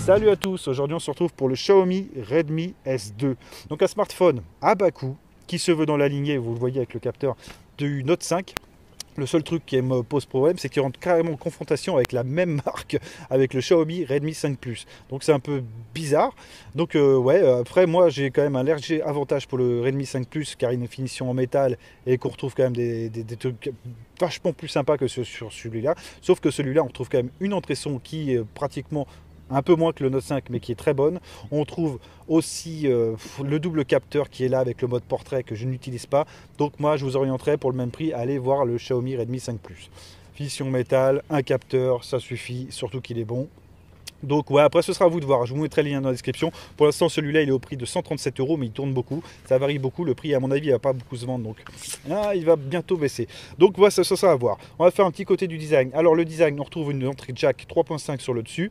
Salut à tous, aujourd'hui on se retrouve pour le Xiaomi Redmi S2. Donc un smartphone à bas coût qui se veut dans la lignée, vous le voyez avec le capteur du Note 5. Le seul truc qui me pose problème, c'est qu'il rentre carrément en confrontation avec la même marque, avec le Xiaomi Redmi 5 Plus. Donc c'est un peu bizarre. Donc après moi j'ai quand même un léger avantage pour le Redmi 5 Plus, car il a une finition en métal et qu'on retrouve quand même des trucs vachement plus sympas que sur celui-là. Sauf que celui-là, on retrouve quand même une entrée son qui est pratiquement un peu moins que le Note 5, mais qui est très bonne. On trouve aussi le double capteur qui est là avec le mode portrait que je n'utilise pas. Donc moi, je vous orienterai pour le même prix à aller voir le Xiaomi Redmi 5 Plus. Finition métal, un capteur, ça suffit, surtout qu'il est bon. Donc ouais, après ce sera à vous de voir, je vous mettrai le lien dans la description. Pour l'instant celui-là il est au prix de 137 €, mais il tourne beaucoup, ça varie beaucoup, le prix à mon avis il va pas beaucoup se vendre, donc il va bientôt baisser. Donc voilà, ça sera à voir. On va faire un petit côté du design. Alors le design, on retrouve une entrée jack 3.5 sur le dessus.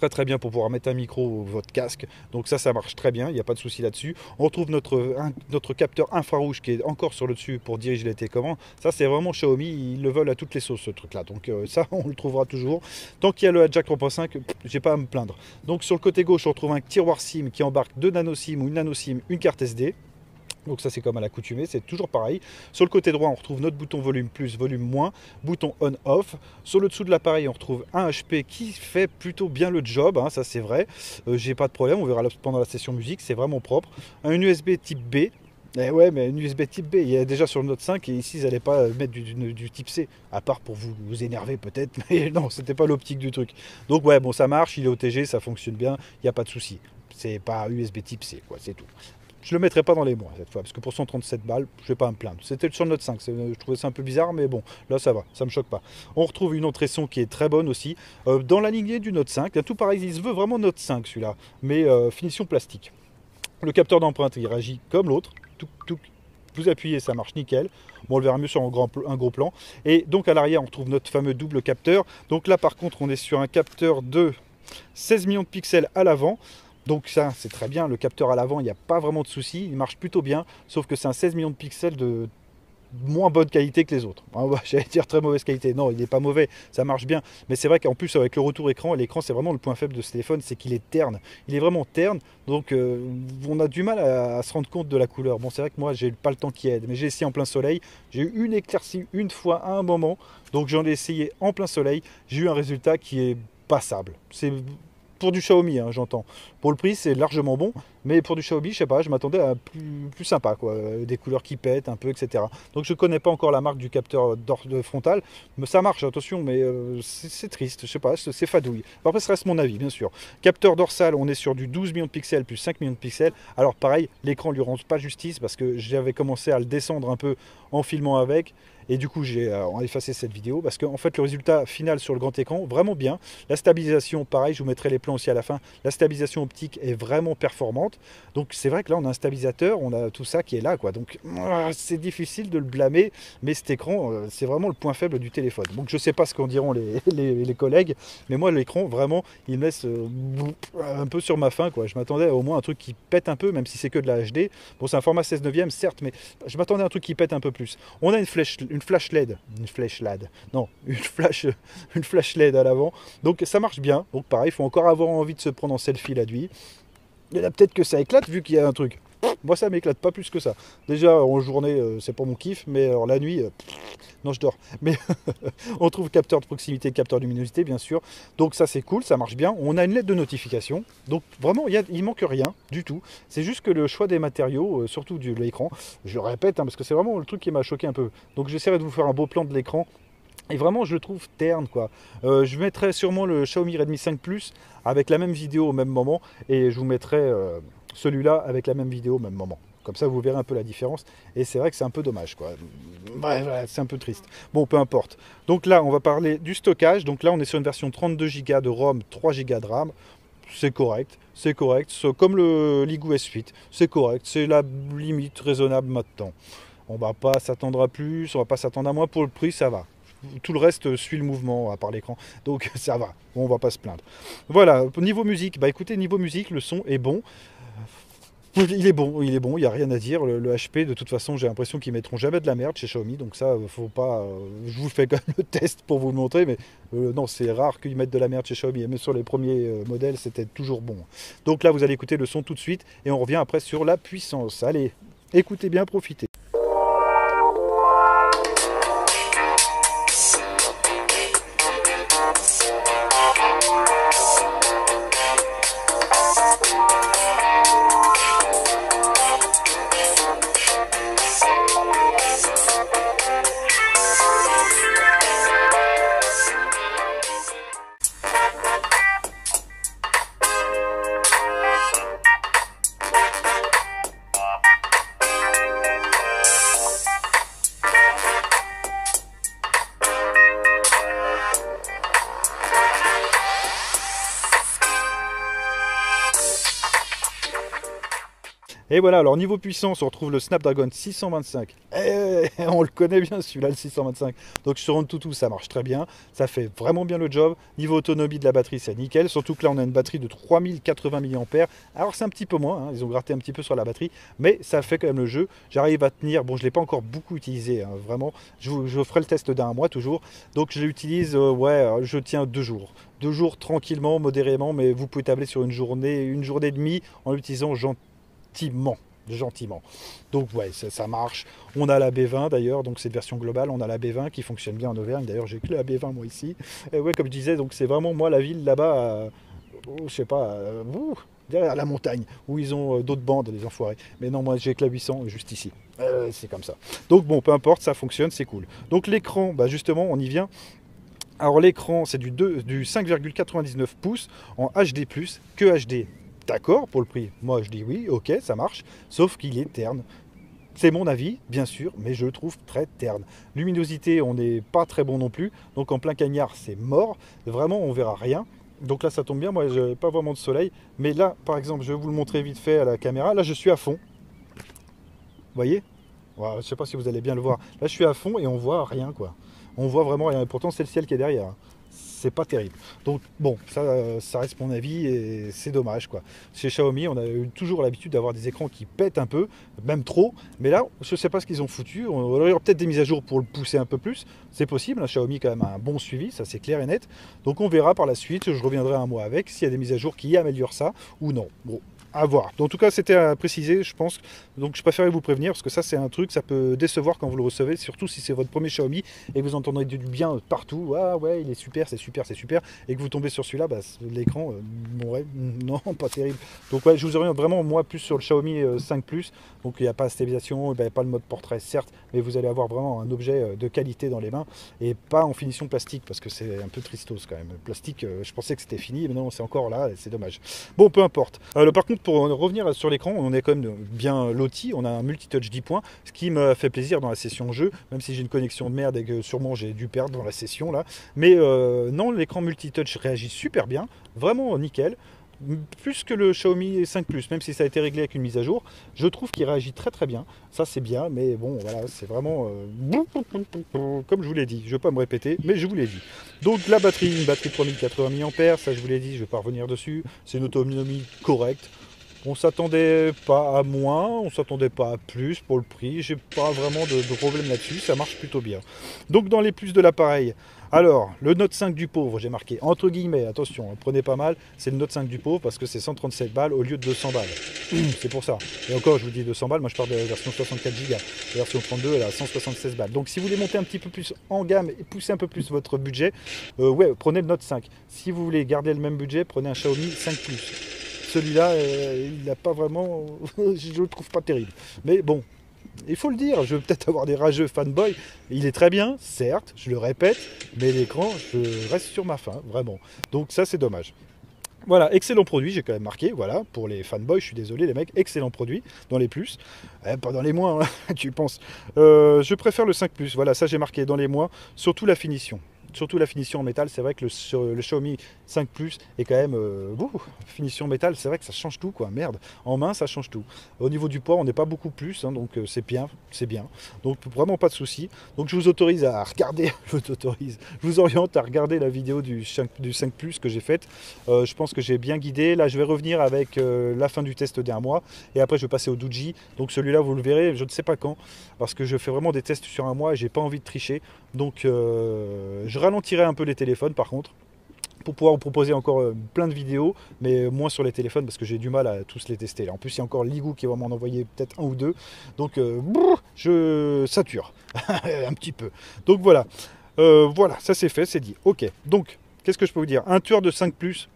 Très bien pour pouvoir mettre un micro ou votre casque, donc ça marche très bien, il n'y a pas de souci là-dessus. On retrouve notre capteur infrarouge qui est encore sur le dessus pour diriger les télécommandes. Ça c'est vraiment Xiaomi, ils le veulent à toutes les sauces ce truc là, donc ça on le trouvera toujours. Tant qu'il y a le jack 3.5, j'ai pas à me plaindre. Donc sur le côté gauche on retrouve un tiroir SIM qui embarque 2 nano SIM ou une nano SIM, une carte SD. Donc ça c'est comme à l'accoutumée, c'est toujours pareil. Sur le côté droit on retrouve notre bouton volume plus, volume moins, bouton on off. Sur le dessous de l'appareil on retrouve un HP qui fait plutôt bien le job, hein, ça c'est vrai. J'ai pas de problème, on verra pendant la session musique, c'est vraiment propre. Un USB type B. Eh ouais, mais une USB type B, il y a déjà sur le Note 5 et ici ils n'allaient pas mettre du type C, à part pour vous énerver peut-être, mais non, c'était pas l'optique du truc. Donc ouais, bon ça marche, il est OTG, ça fonctionne bien, il n'y a pas de souci. C'est pas USB type C, quoi, c'est tout. Je ne le mettrai pas dans les mois cette fois, parce que pour 137 balles, je ne vais pas me plaindre. C'était sur le Note 5, je trouvais ça un peu bizarre, mais bon, là ça va, ça ne me choque pas. On retrouve une entrée son qui est très bonne aussi, dans la lignée du Note 5. Tout pareil, il se veut vraiment Note 5 celui-là, mais finition plastique. Le capteur d'empreinte, il réagit comme l'autre. Vous appuyez, ça marche nickel. Bon, on le verra mieux sur un gros plan. Et donc à l'arrière, on retrouve notre fameux double capteur. Donc là, par contre, on est sur un capteur de 16 millions de pixels à l'avant. Donc ça, c'est très bien. Le capteur à l'avant, il n'y a pas vraiment de souci. Il marche plutôt bien. Sauf que c'est un 16 millions de pixels de moins bonne qualité que les autres. J'allais dire très mauvaise qualité. Non, il n'est pas mauvais. Ça marche bien. Mais c'est vrai qu'en plus, avec le retour écran, l'écran, c'est vraiment le point faible de ce téléphone. C'est qu'il est terne. Il est vraiment terne. Donc, on a du mal à se rendre compte de la couleur. Bon, c'est vrai que moi, j'ai pas le temps qui aide. Mais j'ai essayé en plein soleil. J'ai eu une éclaircie une fois à un moment. Donc, j'en ai essayé en plein soleil. J'ai eu un résultat qui est passable. C'est pour du Xiaomi, hein, j'entends. Pour le prix, c'est largement bon, mais pour du Xiaomi, je sais pas, je m'attendais à plus sympa, quoi. Des couleurs qui pètent un peu, etc. Donc je connais pas encore la marque du capteur frontal, mais ça marche, attention, mais c'est triste, je sais pas, c'est fadouille. Après, ça reste mon avis, bien sûr. Capteur dorsal, on est sur du 12 millions de pixels plus 5 millions de pixels. Alors pareil, l'écran lui rend pas justice parce que j'avais commencé à le descendre un peu en filmant avec. Et du coup, j'ai effacé cette vidéo parce qu'en fait, le résultat final sur le grand écran, vraiment bien. La stabilisation, pareil, je vous mettrai les plans aussi à la fin. La stabilisation optique est vraiment performante. Donc, c'est vrai que là, on a un stabilisateur, on a tout ça qui est là, quoi. Donc, c'est difficile de le blâmer, mais cet écran, c'est vraiment le point faible du téléphone. Donc, je ne sais pas ce qu'en diront les collègues, mais moi, l'écran, vraiment, il me laisse un peu sur ma faim, quoi. Je m'attendais à au moins un truc qui pète un peu, même si c'est que de la HD. Bon, c'est un format 16/9, certes, mais je m'attendais à un truc qui pète un peu plus. On a une flash LED, non, une flash LED à l'avant, donc ça marche bien. Donc pareil, il faut encore avoir envie de se prendre en selfie la nuit. Il y en a peut-être que ça éclate vu qu'il y a un truc. Moi ça m'éclate pas plus que ça. Déjà en journée c'est pas mon kiff, mais alors la nuit, non je dors. Mais on trouve capteur de proximité, capteur de luminosité bien sûr. Donc ça c'est cool, ça marche bien. On a une lettre de notification. Donc vraiment il manque rien du tout. C'est juste que le choix des matériaux, surtout de l'écran, je le répète parce que c'est vraiment le truc qui m'a choqué un peu. Donc j'essaierai de vous faire un beau plan de l'écran. Et vraiment, je le trouve terne, quoi. Je mettrai sûrement le Xiaomi Redmi 5 Plus avec la même vidéo au même moment. Et je vous mettrai celui-là avec la même vidéo au même moment. Comme ça, vous verrez un peu la différence. Et c'est vrai que c'est un peu dommage, quoi. Ouais, c'est un peu triste. Bon, peu importe. Donc là, on va parler du stockage. Donc là, on est sur une version 32 Go de ROM, 3 Go de RAM. C'est correct, c'est correct. Comme le Ligoo S8, c'est correct. C'est la limite raisonnable maintenant. On va pas s'attendre à plus, on va pas s'attendre à moins. Pour le prix, ça va. Tout le reste suit le mouvement à part l'écran, donc ça va, on va pas se plaindre. Voilà, niveau musique, bah écoutez, niveau musique, le son est bon. Il est bon, il n'y a rien à dire. Le HP, de toute façon, j'ai l'impression qu'ils mettront jamais de la merde chez Xiaomi, donc ça, faut pas. Je vous fais quand même le test pour vous le montrer, mais non, c'est rare qu'ils mettent de la merde chez Xiaomi. Mais sur les premiers modèles, c'était toujours bon. Donc là, vous allez écouter le son tout de suite, et on revient après sur la puissance. Allez, écoutez bien, profitez. Et voilà, alors niveau puissance, on retrouve le Snapdragon 625. On le connaît bien celui-là, le 625. Donc sur AnTuTu, ça marche très bien. Ça fait vraiment bien le job. Niveau autonomie de la batterie, c'est nickel. Surtout que là, on a une batterie de 3080 mAh. Alors c'est un petit peu moins, hein, ils ont gratté un petit peu sur la batterie. Mais ça fait quand même le jeu. J'arrive à tenir, bon je ne l'ai pas encore beaucoup utilisé, hein, vraiment. Je ferai le test d'un mois toujours. Donc je l'utilise, je tiens 2 jours. 2 jours tranquillement, modérément, mais vous pouvez tabler sur une journée et demie en l'utilisant gentiment. Donc ouais, ça marche. On a la B20 d'ailleurs, donc c'est une version globale. On a la B20 qui fonctionne bien en Auvergne. D'ailleurs, j'ai que la B20 moi ici. Et ouais, comme je disais, donc c'est vraiment moi la ville là-bas, je sais pas, derrière la montagne, où ils ont d'autres bandes, les enfoirés. Mais non, moi j'ai que la 800 juste ici. C'est comme ça. Donc bon, peu importe, ça fonctionne, c'est cool. Donc l'écran, bah justement, on y vient. Alors l'écran, c'est du 5,99 pouces en HD+, que HD. D'accord pour le prix. Moi je dis oui, ok, ça marche, sauf qu'il est terne. C'est mon avis, bien sûr, mais je le trouve très terne. Luminosité, on n'est pas très bon non plus, donc en plein cagnard, c'est mort. Vraiment, on verra rien. Donc là, ça tombe bien, moi, je n'ai pas vraiment de soleil. Mais là, par exemple, je vais vous le montrer vite fait à la caméra. Là, je suis à fond. Vous voyez? Voilà, je ne sais pas si vous allez bien le voir. Là, je suis à fond et on voit rien, quoi. On voit vraiment rien. Et pourtant, c'est le ciel qui est derrière. C'est pas terrible. Donc bon, ça reste mon avis et c'est dommage quoi. Chez Xiaomi, on a eu toujours l'habitude d'avoir des écrans qui pètent un peu, même trop. Mais là, je sais pas ce qu'ils ont foutu. On aurait peut-être des mises à jour pour le pousser un peu plus. C'est possible. Xiaomi quand même a un bon suivi, ça c'est clair et net. Donc on verra par la suite. Je reviendrai un mois avec s'il y a des mises à jour qui améliorent ça ou non. Bon. À voir. En tout cas, c'était à préciser, je pense. Donc, je préférais vous prévenir parce que ça, c'est un truc, ça peut décevoir quand vous le recevez, surtout si c'est votre premier Xiaomi et que vous entendrez du bien partout. Ah ouais, il est super, c'est super, c'est super. Et que vous tombez sur celui-là, bah, l'écran, ouais, non, pas terrible. Donc, ouais, je vous oriente vraiment, moi, plus sur le Xiaomi 5 Plus. Donc, il n'y a pas la stabilisation, il n'y a pas le mode portrait, certes, mais vous allez avoir vraiment un objet de qualité dans les mains et pas en finition plastique parce que c'est un peu tristos quand même. Le plastique, je pensais que c'était fini, mais non, c'est encore là, c'est dommage. Bon, peu importe. Par contre, pour revenir sur l'écran, on est quand même bien loti, on a un multitouch 10 points, ce qui me fait plaisir dans la session jeu, même si j'ai une connexion de merde et que sûrement j'ai dû perdre dans la session là. Mais non, l'écran multitouch réagit super bien, vraiment nickel. Plus que le Xiaomi 5 Plus, même si ça a été réglé avec une mise à jour, je trouve qu'il réagit très très bien. Ça c'est bien, mais bon voilà, c'est vraiment comme je vous l'ai dit, je ne vais pas me répéter, mais je vous l'ai dit. Donc la batterie, une batterie de 3080 mAh, ça je vous l'ai dit, je ne vais pas revenir dessus. C'est une autonomie correcte. On s'attendait pas à moins, on s'attendait pas à plus pour le prix. J'ai pas vraiment de problème là-dessus, ça marche plutôt bien. Donc dans les plus de l'appareil, alors le Note 5 du pauvre, j'ai marqué entre guillemets, attention, prenez pas mal, c'est le Note 5 du pauvre parce que c'est 137 balles au lieu de 200 balles. C'est pour ça. Et encore, je vous dis 200 balles, moi je parle de la version 64 Go. La version 32, elle a 176 balles. Donc si vous voulez monter un petit peu plus en gamme et pousser un peu plus votre budget, ouais, prenez le Note 5. Si vous voulez garder le même budget, prenez un Xiaomi 5 Plus. Celui-là, il n'a pas vraiment... je le trouve pas terrible. Mais bon, il faut le dire, je vais peut-être avoir des rageux fanboys. Il est très bien, certes, je le répète, mais l'écran, je reste sur ma faim, vraiment. Donc ça, c'est dommage. Voilà, excellent produit, j'ai quand même marqué, voilà, pour les fanboys, je suis désolé les mecs, excellent produit, dans les plus, pas dans les moins, hein, tu penses. Je préfère le 5 Plus, voilà, ça j'ai marqué dans les moins, surtout la finition. surtout la finition en métal. C'est vrai que le Xiaomi 5 Plus est quand même finition métal, c'est vrai que ça change tout quoi, merde. En main ça change tout. Au niveau du poids on n'est pas beaucoup plus, hein, donc c'est bien, donc vraiment pas de souci. Donc je vous autorise à regarder, je vous oriente à regarder la vidéo du 5 Plus que j'ai faite. Je pense que j'ai bien guidé. Là je vais revenir avec la fin du test d'un mois et après je vais passer au Doogee. Donc celui-là vous le verrez, je ne sais pas quand, parce que je fais vraiment des tests sur un mois et j'ai pas envie de tricher. Donc je ralentirai un peu les téléphones par contre, pour pouvoir vous proposer encore plein de vidéos, mais moins sur les téléphones parce que j'ai du mal à tous les tester. En plus, il y a encore Ligou qui va m'en envoyer peut-être un ou deux, donc je sature un petit peu. Donc voilà, voilà, ça c'est fait, c'est dit. Ok, donc qu'est-ce que je peux vous dire? Un tueur de 5 Plus,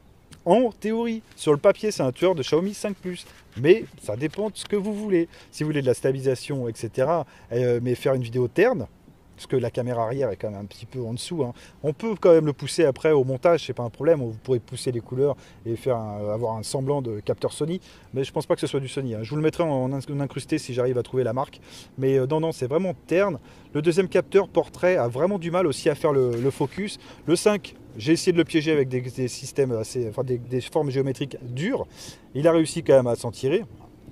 en théorie, sur le papier, c'est un tueur de Xiaomi 5 Plus, mais ça dépend de ce que vous voulez. Si vous voulez de la stabilisation, etc., mais faire une vidéo terne, parce que la caméra arrière est quand même un petit peu en dessous, hein. On peut quand même le pousser après au montage, c'est pas un problème, vous pourrez pousser les couleurs et faire avoir un semblant de capteur Sony, mais je pense pas que ce soit du Sony, hein. Je vous le mettrai en incrusté si j'arrive à trouver la marque, mais non, c'est vraiment terne. Le deuxième capteur portrait a vraiment du mal aussi à faire le focus. Le 5, j'ai essayé de le piéger avec des systèmes assez, enfin des formes géométriques dures, il a réussi quand même à s'en tirer,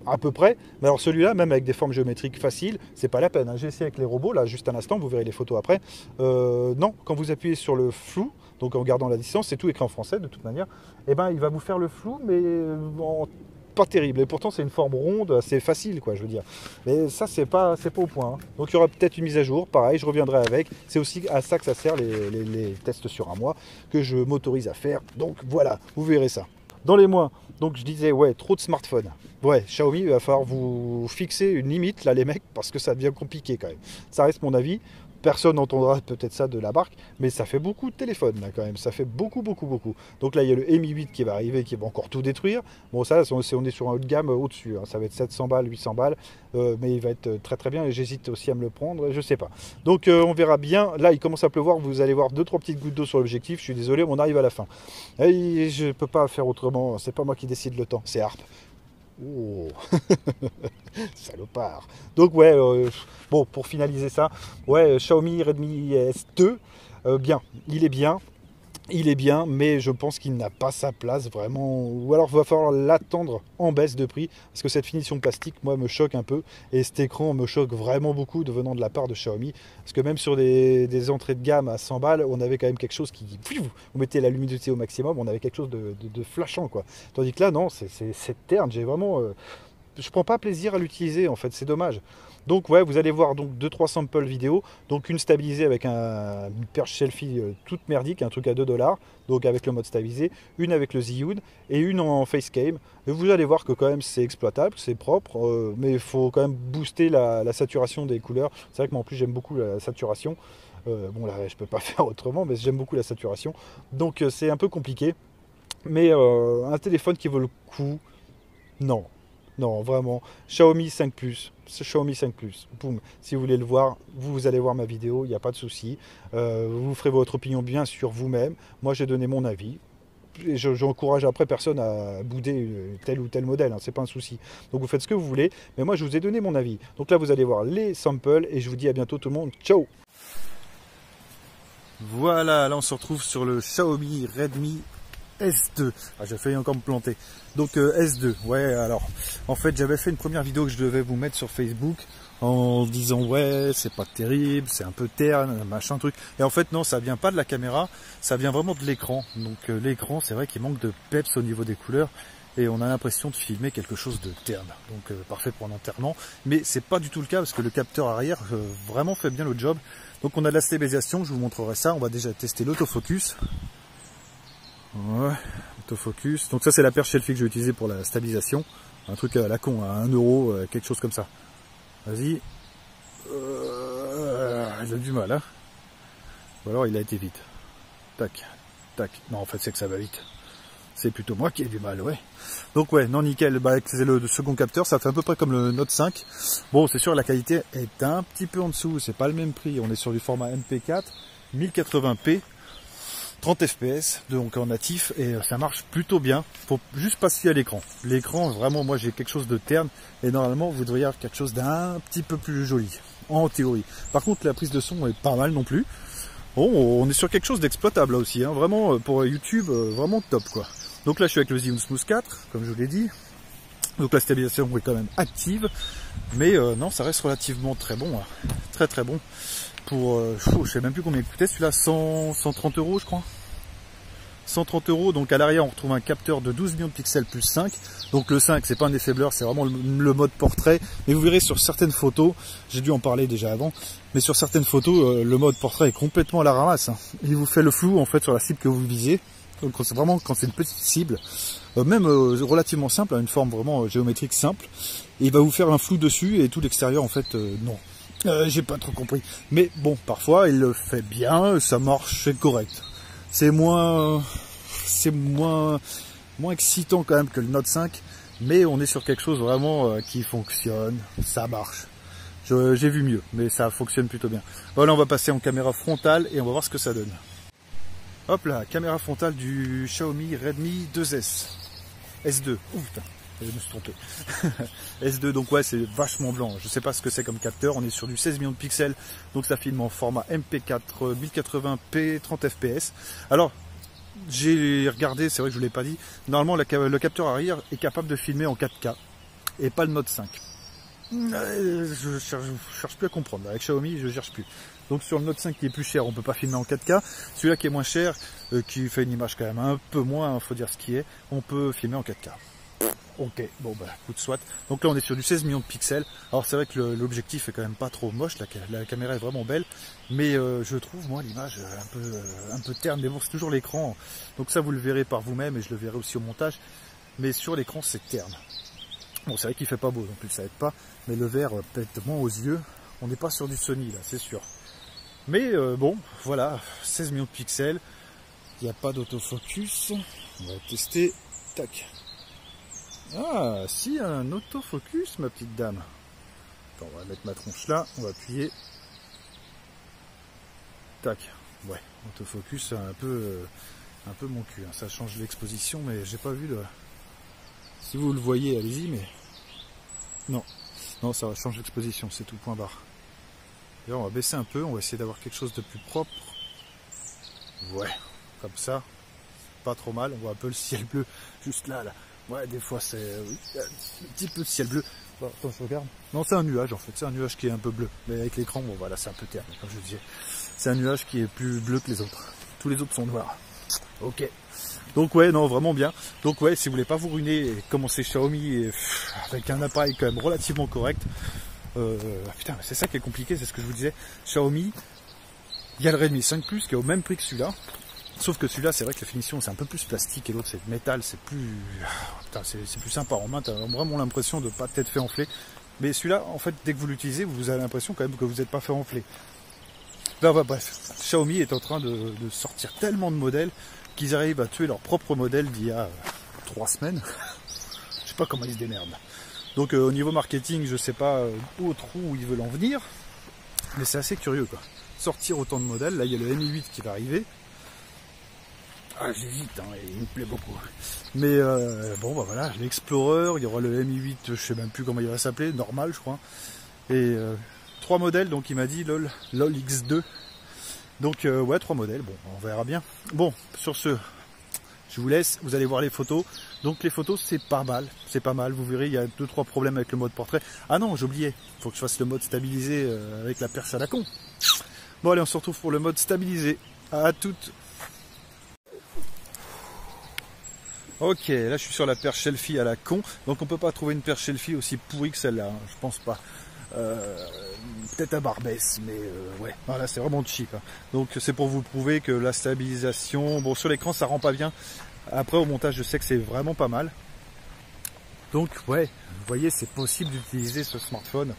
à peu près, mais alors celui-là, même avec des formes géométriques faciles, c'est pas la peine, hein. J'ai essayé avec les robots, là, juste un instant, vous verrez les photos après. Non, quand vous appuyez sur le flou, donc en gardant la distance, c'est tout écran français de toute manière, et ben il va vous faire le flou, mais pas terrible. Et pourtant, c'est une forme ronde, assez facile, quoi, je veux dire. Mais ça, c'est pas au point, hein. Donc il y aura peut-être une mise à jour, pareil, je reviendrai avec. C'est aussi à ça que ça sert les tests sur un mois que je m'autorise à faire. Donc voilà, vous verrez ça. Dans les mois, donc je disais, ouais, trop de smartphones. Ouais, Xiaomi, il va falloir vous fixer une limite, là, les mecs, parce que ça devient compliqué quand même. Ça reste mon avis. Personne n'entendra peut-être ça de la marque, mais ça fait beaucoup de téléphones, là, quand même. Ça fait beaucoup. Donc là, il y a le Mi 8 qui va arriver, qui va encore tout détruire. Bon, ça, on est sur un haut de gamme au-dessus, hein. Ça va être 700 balles, 800 balles, mais il va être très bien, et j'hésite aussi à me le prendre, je sais pas. Donc, on verra bien. Là, il commence à pleuvoir, vous allez voir 2-3 petites gouttes d'eau sur l'objectif. Je suis désolé, on arrive à la fin. Et je peux pas faire autrement, c'est pas moi qui décide le temps, c'est Harp. Oh salopard. Donc ouais, bon, pour finaliser ça, ouais, Xiaomi Redmi S2, bien, il est bien, mais je pense qu'il n'a pas sa place vraiment, ou alors il va falloir l'attendre en baisse de prix, parce que cette finition plastique, moi, me choque un peu, et cet écran me choque vraiment beaucoup de venant de la part de Xiaomi, parce que même sur des entrées de gamme à 100 balles, on avait quand même quelque chose qui, vous mettez la luminosité au maximum, on avait quelque chose de flashant, quoi. Tandis que là, non, c'est terne, j'ai vraiment... je prends pas plaisir à l'utiliser, en fait, c'est dommage. Donc ouais, vous allez voir donc 2-3 samples vidéo, donc une stabilisée avec une perche selfie toute merdique, un truc à 2 $, donc avec le mode stabilisé, une avec le Zhiyun et une en facecam. Et vous allez voir que quand même c'est exploitable, c'est propre, mais il faut quand même booster la saturation des couleurs. C'est vrai que moi en plus j'aime beaucoup la saturation. Bon là je peux pas faire autrement, mais j'aime beaucoup la saturation. Donc c'est un peu compliqué. Mais un téléphone qui vaut le coup, non. Non, vraiment. Xiaomi 5 Plus. Xiaomi 5 Plus. Boum. Si vous voulez le voir, vous allez voir ma vidéo, il n'y a pas de souci. Vous ferez votre opinion bien sûr vous-même. Moi, j'ai donné mon avis. Et j'encourage après personne à bouder tel ou tel modèle, hein, c'est pas un souci. Donc vous faites ce que vous voulez, mais moi je vous ai donné mon avis. Donc là vous allez voir les samples et je vous dis à bientôt tout le monde. Ciao. Voilà, là on se retrouve sur le Xiaomi Redmi S2. Ah, j'ai failli encore me planter. Donc S2, ouais, alors en fait j'avais fait une première vidéo que je devais vous mettre sur Facebook en disant ouais c'est pas terrible, c'est un peu terne, machin truc. Et en fait non, ça vient pas de la caméra, ça vient vraiment de l'écran. Donc l'écran, c'est vrai qu'il manque de peps au niveau des couleurs et on a l'impression de filmer quelque chose de terne. Donc parfait pour un enterrement, mais c'est pas du tout le cas parce que le capteur arrière vraiment fait bien le job. Donc on a de la stabilisation, je vous montrerai ça. On va déjà tester l'autofocus. Ouais, autofocus. Donc ça c'est la perche selfie que je vais utiliser pour la stabilisation. Un truc à la con, à 1 €, quelque chose comme ça. Vas-y. Il a du mal, hein. Ou alors il a été vite. Tac, tac. Non, en fait c'est que ça va vite. C'est plutôt moi qui ai du mal, ouais. Donc ouais, non nickel. Bah, c'est le second capteur, ça fait à peu près comme le Note 5. Bon, c'est sûr la qualité est un petit peu en dessous, c'est pas le même prix. On est sur du format MP4, 1080p. 30 fps, donc en natif, et ça marche plutôt bien. Faut juste passer à l'écran. L'écran, vraiment, moi j'ai quelque chose de terne, et normalement vous devriez avoir quelque chose d'un petit peu plus joli, en théorie. Par contre, la prise de son est pas mal non plus. Bon, on est sur quelque chose d'exploitable là aussi, hein. Vraiment pour YouTube, vraiment top quoi. Donc là je suis avec le Zhiyun Smooth 4, comme je vous l'ai dit. Donc la stabilisation est quand même active, mais non, ça reste relativement très bon, hein. Très très bon. Pour, je sais même plus combien il coûtait celui-là, 130 € je crois. 130 €, donc à l'arrière on retrouve un capteur de 12 millions de pixels plus 5. Donc le 5 c'est pas un effet blur, c'est vraiment le mode portrait. Mais vous verrez sur certaines photos, j'ai dû en parler déjà avant, mais sur certaines photos le mode portrait est complètement à la ramasse, hein. Il vous fait le flou en fait sur la cible que vous visez. Donc c'est vraiment quand c'est une petite cible, même relativement simple, hein, une forme vraiment géométrique simple, et il va vous faire un flou dessus et tout l'extérieur en fait non. J'ai pas trop compris. Mais bon, parfois il le fait bien, ça marche, c'est correct. C'est moins excitant quand même que le Note 5, mais on est sur quelque chose vraiment qui fonctionne, ça marche. J'ai vu mieux, mais ça fonctionne plutôt bien. Voilà, on va passer en caméra frontale et on va voir ce que ça donne. Hop là, caméra frontale du Xiaomi Redmi 2S S2. Ouh putain, je me suis trompé. S2, donc ouais, c'est vachement blanc. Je sais pas ce que c'est comme capteur. On est sur du 16 millions de pixels, donc ça filme en format MP4 1080p 30 fps. Alors, j'ai regardé, c'est vrai que je vous l'ai pas dit. Normalement, le capteur arrière est capable de filmer en 4K et pas le Note 5. Je cherche plus à comprendre. Avec Xiaomi, je cherche plus. Donc sur le Note 5 qui est plus cher, on peut pas filmer en 4K. Celui-là qui est moins cher, qui fait une image quand même un peu moins, faut dire ce qui est, on peut filmer en 4K. Ok, bon bah coup de soit. Donc là on est sur du 16 millions de pixels. Alors c'est vrai que l'objectif est quand même pas trop moche, la caméra est vraiment belle, mais je trouve moi l'image un peu terne, mais bon c'est toujours l'écran. Donc ça vous le verrez par vous-même et je le verrai aussi au montage. Mais sur l'écran c'est terne. Bon c'est vrai qu'il fait pas beau non plus, ça aide pas, mais le vert pète moins aux yeux. On n'est pas sur du Sony là, c'est sûr. Mais bon, voilà, 16 millions de pixels, il n'y a pas d'autofocus, on va tester, tac. Ah, si, un autofocus, ma petite dame. Attends, on va mettre ma tronche là, on va appuyer. Tac, ouais, autofocus, c'est un peu mon cul, hein. Ça change l'exposition, mais j'ai pas vu le... Si vous le voyez, allez-y, mais... Non, non, ça change l'exposition, c'est tout, point barre. D'ailleurs, on va baisser un peu, on va essayer d'avoir quelque chose de plus propre. Ouais, comme ça, pas trop mal. On voit un peu le ciel bleu, juste là, là. Ouais, des fois, c'est un petit peu de ciel bleu. Bon, attends, je regarde. Non, c'est un nuage, en fait. C'est un nuage qui est un peu bleu. Mais avec l'écran, bon, voilà, c'est un peu terne, comme je disais. C'est un nuage qui est plus bleu que les autres. Tous les autres sont noirs. Ok. Donc, ouais, non, vraiment bien. Donc, ouais, si vous voulez pas vous ruiner et commencer Xiaomi et, avec un appareil quand même relativement correct, putain, c'est ça qui est compliqué, c'est ce que je vous disais. Xiaomi, il y a le Redmi 5 Plus qui est au même prix que celui-là. Sauf que celui-là, c'est vrai que la finition, c'est un peu plus plastique et l'autre, c'est métal, c'est plus... Putain, c'est plus sympa en main, t'as vraiment l'impression de pas être fait enfler. Mais celui-là, en fait, dès que vous l'utilisez, vous avez l'impression quand même que vous n'êtes pas fait enfler. Là, bah, bref, Xiaomi est en train de sortir tellement de modèles qu'ils arrivent à tuer leur propre modèle d'il y a 3 semaines. Je sais pas comment ils se démerdent. Donc au niveau marketing, je sais pas où ils veulent en venir, mais c'est assez curieux quoi. Sortir autant de modèles, là il y a le Mi 8 qui va arriver. Ah j'hésite, hein, il me plaît beaucoup. Mais bon bah voilà, l'Explorer, il y aura le Mi 8, je sais même plus comment il va s'appeler, normal je crois. Et 3 modèles, donc il m'a dit LOL X2. Donc ouais 3 modèles, bon on verra bien. Bon, sur ce, je vous laisse, vous allez voir les photos. Donc les photos c'est pas mal, vous verrez il y a 2-3 problèmes avec le mode portrait. Ah non j'oubliais, il faut que je fasse le mode stabilisé avec la perche à la con. Bon allez on se retrouve pour le mode stabilisé, à toutes. Ok, là je suis sur la perche selfie à la con, donc on peut pas trouver une perche selfie aussi pourrie que celle-là, hein. Je pense pas. Peut-être à Barbès, mais ouais, voilà c'est vraiment cheap, hein. Donc c'est pour vous prouver que la stabilisation, bon sur l'écran ça rend pas bien. Après au montage je sais que c'est vraiment pas mal. Donc ouais, vous voyez c'est possible d'utiliser ce smartphone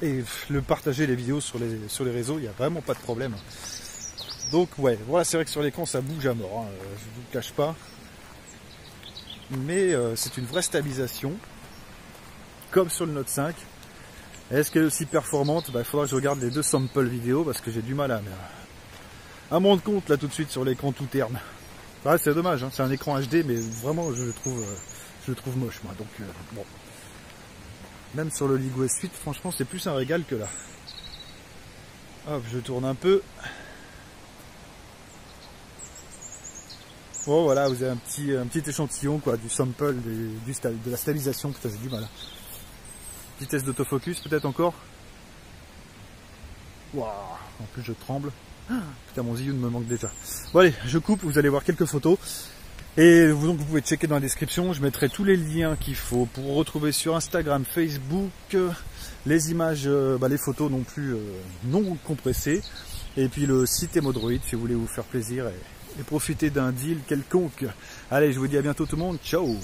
et le partager les vidéos sur les réseaux, il n'y a vraiment pas de problème. Donc ouais, voilà c'est vrai que sur l'écran ça bouge à mort, hein, je ne vous le cache pas. Mais c'est une vraie stabilisation, comme sur le Note 5. Est-ce qu'elle est aussi performante? Il faudra que je regarde les 2 samples vidéo parce que j'ai du mal à me rendre compte là tout de suite sur l'écran tout terne. Ouais, c'est dommage, hein. C'est un écran HD, mais vraiment je le trouve moche moi. Donc bon, même sur le League OS 8, franchement c'est plus un régal que là. Hop, je tourne un peu. Bon voilà, vous avez un petit échantillon quoi, du sample, de la stabilisation. Putain, j'ai du mal. Vitesse d'autofocus peut-être encore. Waouh, en plus je tremble. Putain, mon Zhiyun me manque déjà. Bon allez, je coupe, vous allez voir quelques photos. Et donc vous pouvez checker dans la description, je mettrai tous les liens qu'il faut pour retrouver sur Instagram, Facebook, les images, les photos non plus non compressées. Et puis le site Emodroid si vous voulez vous faire plaisir et profiter d'un deal quelconque. Allez, je vous dis à bientôt tout le monde, ciao!